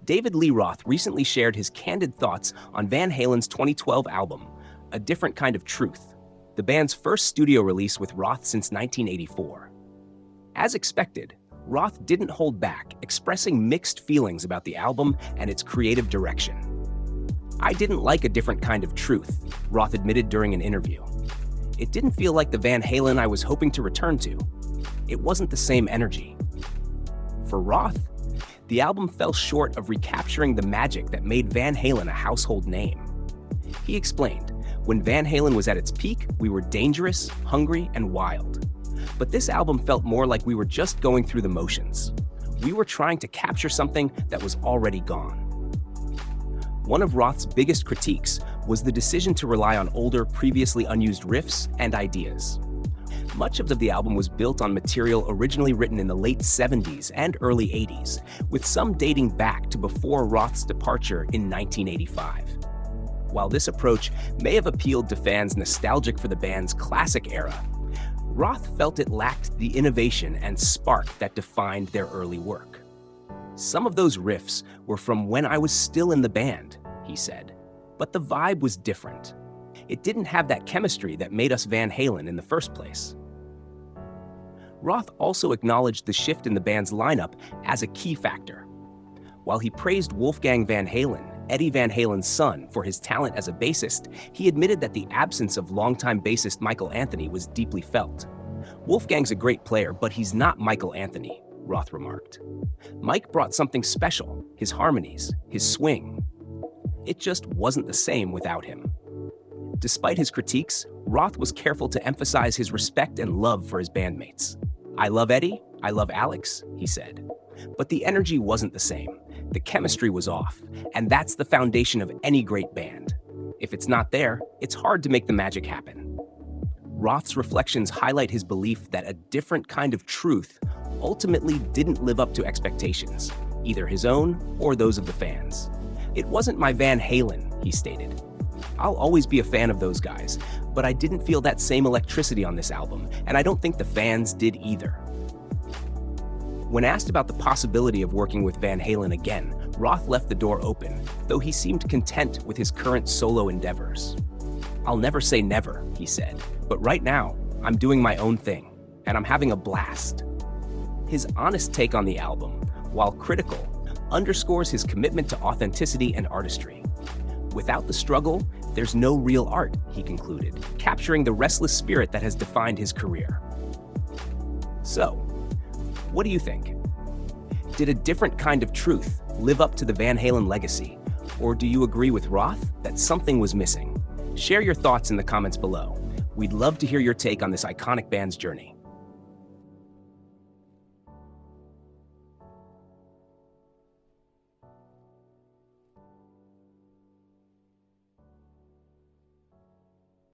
David Lee Roth recently shared his candid thoughts on Van Halen's 2012 album, A Different Kind of Truth, the band's first studio release with Roth since 1984. As expected, Roth didn't hold back, expressing mixed feelings about the album and its creative direction. "I didn't like A Different Kind of Truth," Roth admitted during an interview. "It didn't feel like the Van Halen I was hoping to return to. It wasn't the same energy." For Roth, the album fell short of recapturing the magic that made Van Halen a household name. He explained, "When Van Halen was at its peak, we were dangerous, hungry, and wild. But this album felt more like we were just going through the motions. We were trying to capture something that was already gone." One of Roth's biggest critiques was the decision to rely on older, previously unused riffs and ideas. Much of the album was built on material originally written in the late 70s and early 80s, with some dating back to before Roth's departure in 1985. While this approach may have appealed to fans nostalgic for the band's classic era, Roth felt it lacked the innovation and spark that defined their early work. "Some of those riffs were from when I was still in the band," he said, "but the vibe was different. It didn't have that chemistry that made us Van Halen in the first place." Roth also acknowledged the shift in the band's lineup as a key factor. While he praised Wolfgang Van Halen, Eddie Van Halen's son, for his talent as a bassist, he admitted that the absence of longtime bassist Michael Anthony was deeply felt. "Wolfgang's a great player, but he's not Michael Anthony," Roth remarked. "Mike brought something special, his harmonies, his swing. It just wasn't the same without him." Despite his critiques, Roth was careful to emphasize his respect and love for his bandmates. "I love Eddie, I love Alex," he said. "But the energy wasn't the same. The chemistry was off, and that's the foundation of any great band. If it's not there, it's hard to make the magic happen." Roth's reflections highlight his belief that A Different Kind of Truth ultimately didn't live up to expectations, either his own or those of the fans. "It wasn't my Van Halen," he stated. "I'll always be a fan of those guys, but I didn't feel that same electricity on this album, and I don't think the fans did either." When asked about the possibility of working with Van Halen again, Roth left the door open, though he seemed content with his current solo endeavors. "I'll never say never," he said, "but right now, I'm doing my own thing, and I'm having a blast." His honest take on the album, while critical, underscores his commitment to authenticity and artistry. "Without the struggle, there's no real art," he concluded, capturing the restless spirit that has defined his career. So, what do you think? Did A Different Kind of Truth live up to the Van Halen legacy? Or do you agree with Roth that something was missing? Share your thoughts in the comments below. We'd love to hear your take on this iconic band's journey.